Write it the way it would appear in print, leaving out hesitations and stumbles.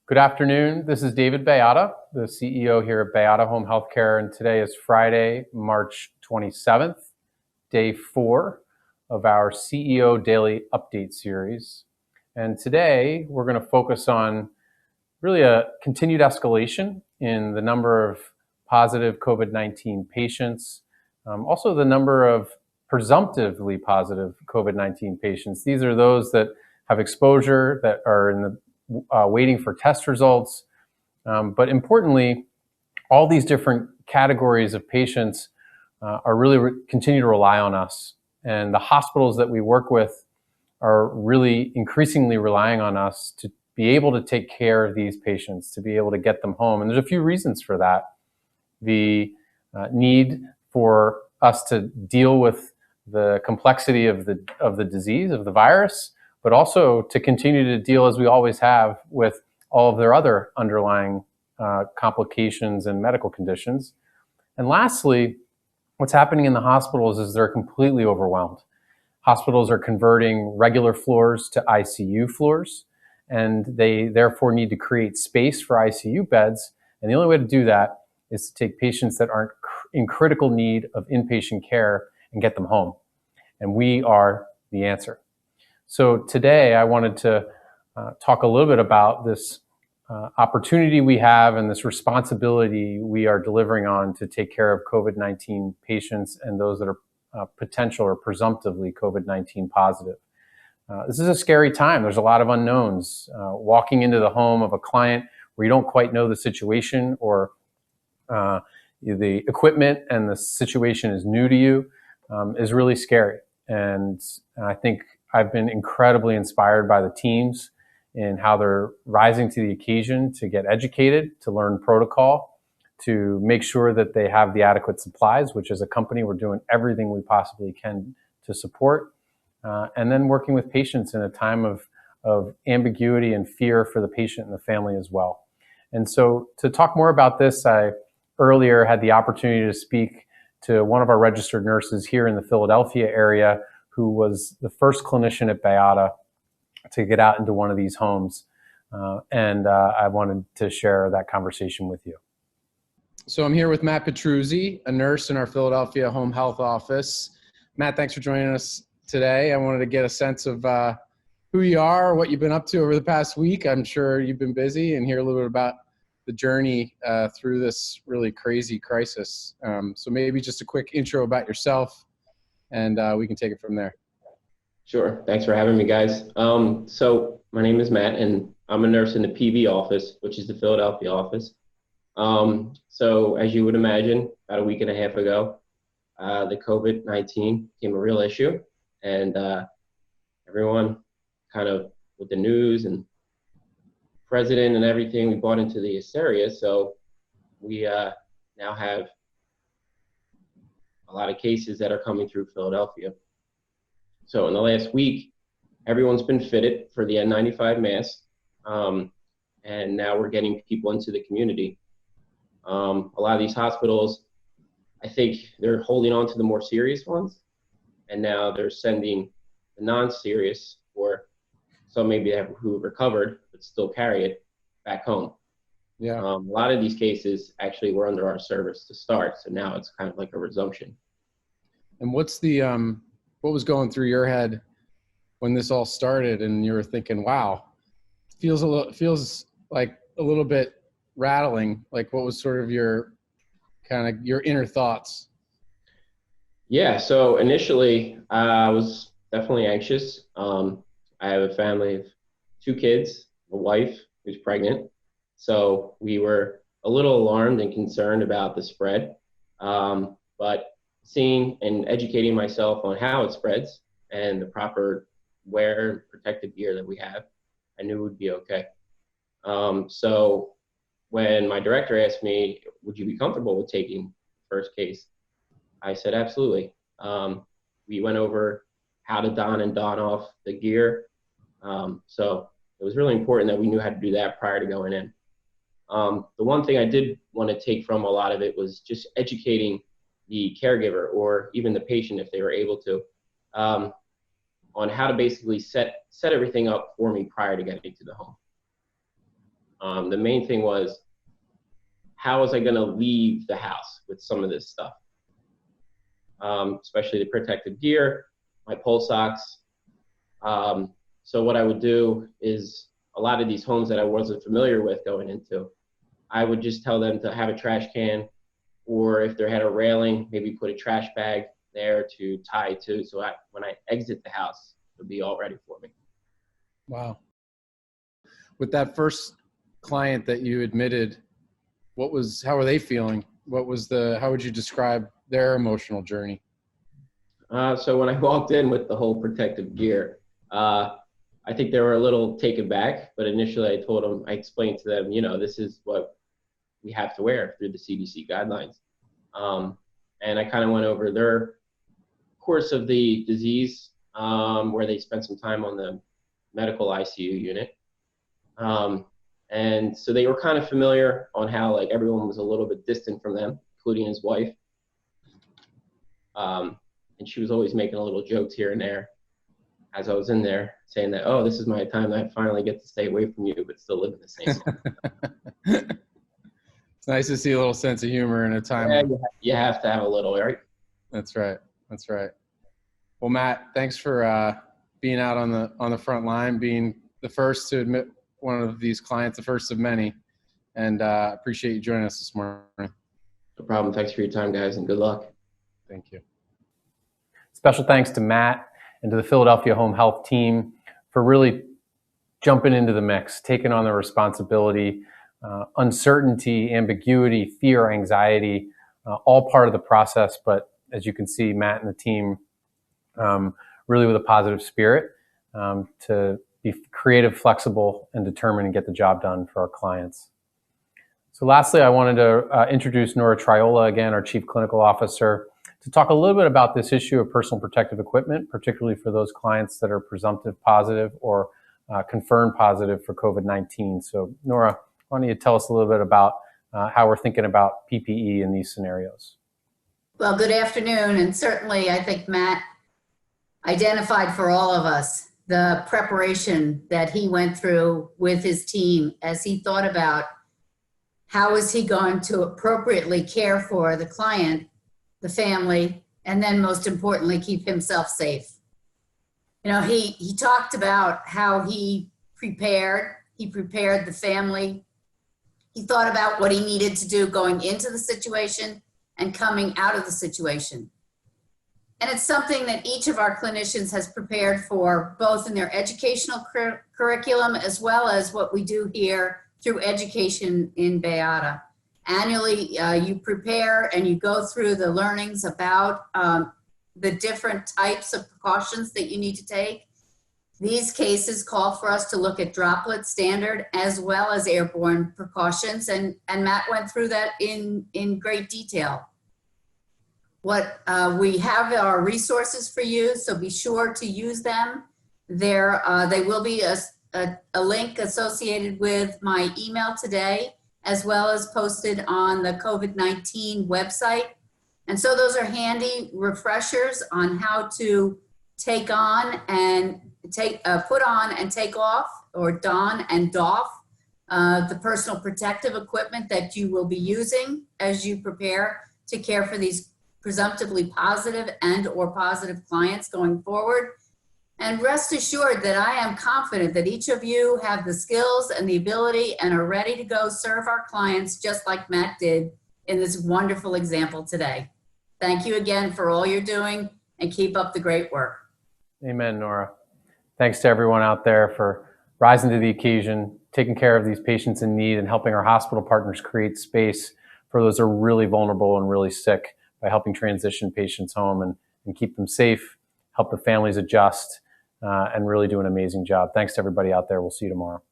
Good afternoon. This is David Baiada, the CEO here at Baiada Home Healthcare, and today is Friday, March 27th, day 4 of our CEO Daily Update series. And today we're going to focus on really a continued escalation in the number of positive COVID-19 patients, also the number of presumptively positive COVID-19 patients. These are those that have exposure, that are in the waiting for test results. But importantly, all these different categories of patients are really continue to rely on us. And the hospitals that we work with are really increasingly relying on us to be able to take care of these patients, to be able to get them home. And there's a few reasons for that. The need for us to deal with the complexity of the disease, of the virus, but also to continue to deal, as we always have, with all of their other underlying complications and medical conditions. And lastly, what's happening in the hospitals is they're completely overwhelmed. Hospitals are converting regular floors to ICU floors, and they therefore need to create space for ICU beds. And the only way to do that is to take patients that aren't in critical need of inpatient care and get them home. And we are the answer. So today I wanted to talk a little bit about this opportunity we have and this responsibility we are delivering on to take care of COVID-19 patients and those that are potential or presumptively COVID-19 positive. This is a scary time. There's a lot of unknowns. Walking into the home of a client where you don't quite know the situation, or the equipment and the situation is new to you, is really scary. And I think I've been incredibly inspired by the teams in how they're rising to the occasion to get educated, to learn protocol, to make sure that they have the adequate supplies, which as a company, we're doing everything we possibly can to support. And then working with patients in a time of ambiguity and fear for the patient and the family as well. And so to talk more about this, I earlier had the opportunity to speak to one of our registered nurses here in the Philadelphia area, who was the first clinician at Baiada to get out into one of these homes. And I wanted to share that conversation with you. So I'm here with Matt Petruzzi, a nurse in our Philadelphia home health office. Matt, thanks for joining us today. I wanted to get a sense of who you are, what you've been up to over the past week. I'm sure you've been busy, and hear a little bit about the journey through this really crazy crisis. So maybe just a quick intro about yourself, and we can take it from there. Sure. Thanks for having me, guys. So my name is Matt, and I'm a nurse in the PV office, which is the Philadelphia office. So as you would imagine, about a week and a half ago, the COVID-19 became a real issue, and everyone kind of, with the news and president and everything, we bought into the hysteria. So we now have a lot of cases that are coming through Philadelphia. So in the last week, everyone's been fitted for the N95 mask, and now we're getting people into the community. A lot of these hospitals, I think they're holding on to the more serious ones, and now they're sending the non-serious, or some maybe who recovered but still carry it, back home. Yeah. A lot of these cases actually were under our service to start, so now it's kind of like a resumption. And what's the what was going through your head when this all started, and you were thinking, "Wow, feels like a little bit rattling"? Like, what was sort of your inner thoughts? Yeah. So initially, I was definitely anxious. I have a family of 2 kids, a wife who's pregnant. So we were a little alarmed and concerned about the spread, but seeing and educating myself on how it spreads and the proper wear and protective gear that we have, I knew it would be okay. So when my director asked me, would you be comfortable with taking the first case? I said, absolutely. We went over how to don and don off the gear. So it was really important that we knew how to do that prior to going in. The one thing I did want to take from a lot of it was just educating the caregiver, or even the patient if they were able to, on how to basically set everything up for me prior to getting to the home. The main thing was, how was I going to leave the house with some of this stuff? Especially the protective gear, my pulse ox. So what I would do is, a lot of these homes that I wasn't familiar with going into, I would just tell them to have a trash can, or if they had a railing, maybe put a trash bag there to tie to, so when I exit the house, it'll be all ready for me. Wow. With that first client that you admitted, how were they feeling? How would you describe their emotional journey? So when I walked in with the whole protective gear, I think they were a little taken back, but initially I explained to them, this is what we have to wear through the CDC guidelines. And I kind of went over their course of the disease, where they spent some time on the medical ICU unit. And so they were kind of familiar on how everyone was a little bit distant from them, including his wife. And she was always making a little jokes here and there as I was in there, saying that, oh, this is my time that I finally get to stay away from you, but still live in the same home. It's nice to see a little sense of humor in a time. Yeah, you have to have a little, right? That's right. That's right. Well, Matt, thanks for being out on the front line, being the first to admit one of these clients, the first of many, and appreciate you joining us this morning. No problem. Thanks for your time, guys, and good luck. Thank you. Special thanks to Matt and to the Philadelphia Home Health team for really jumping into the mix, taking on the responsibility, uncertainty, ambiguity, fear, anxiety, all part of the process. But as you can see, Matt and the team really with a positive spirit to be creative, flexible, and determined and get the job done for our clients. So lastly, I wanted to introduce Nora Triola, again, our Chief Clinical Officer, to talk a little bit about this issue of personal protective equipment, particularly for those clients that are presumptive positive or confirmed positive for COVID-19. So Nora, why don't you tell us a little bit about how we're thinking about PPE in these scenarios? Well, good afternoon, and certainly I think Matt identified for all of us the preparation that he went through with his team as he thought about how is he going to appropriately care for the client, the family, and then most importantly, keep himself safe. He talked about how he prepared the family. He thought about what he needed to do going into the situation and coming out of the situation. And it's something that each of our clinicians has prepared for, both in their educational curriculum as well as what we do here through education in Baiada. Annually, you prepare and you go through the learnings about the different types of precautions that you need to take. These cases call for us to look at droplet standard as well as airborne precautions, and Matt went through that in great detail. We have our resources for you, so be sure to use them. They will be a link associated with my email today, as well as posted on the COVID-19 website. And so those are handy refreshers on how to take on and put on and take off, or don and doff the personal protective equipment that you will be using as you prepare to care for these presumptively positive and or positive clients going forward. And rest assured that I am confident that each of you have the skills and the ability and are ready to go serve our clients just like Matt did in this wonderful example today. Thank you again for all you're doing, and keep up the great work. Amen, Nora. Thanks to everyone out there for rising to the occasion, taking care of these patients in need, and helping our hospital partners create space for those who are really vulnerable and really sick by helping transition patients home and keep them safe, help the families adjust, and really do an amazing job. Thanks to everybody out there. We'll see you tomorrow.